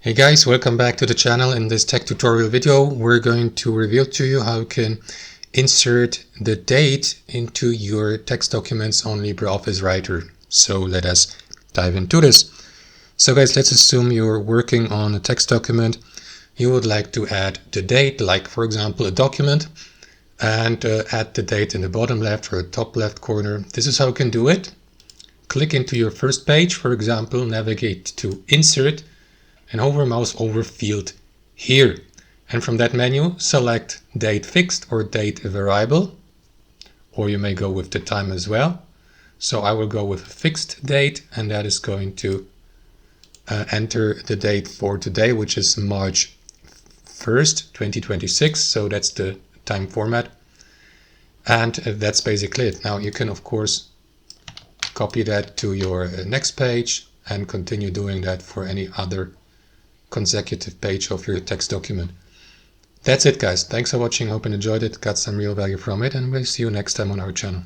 Hey guys, welcome back to the channel. In this tech tutorial video, we're going to reveal to you how you can insert the date into your text documents on LibreOffice Writer. So let us dive into this. So guys, let's assume you're working on a text document. You would like to add the date, like for example, a document, and add the date in the bottom left or top left corner. This is how you can do it. Click into your first page, for example, navigate to Insert, and hover mouse over field here. And from that menu, select date fixed or date variable, or you may go with the time as well. So I will go with fixed date, and that is going to enter the date for today, which is March 1st, 2026. So that's the time format. And that's basically it. Now you can, of course, copy that to your next page and continue doing that for any other consecutive page of your text document. That's it guys. Thanks for watching. Hope you enjoyed it, got some real value from it, and we'll see you next time on our channel.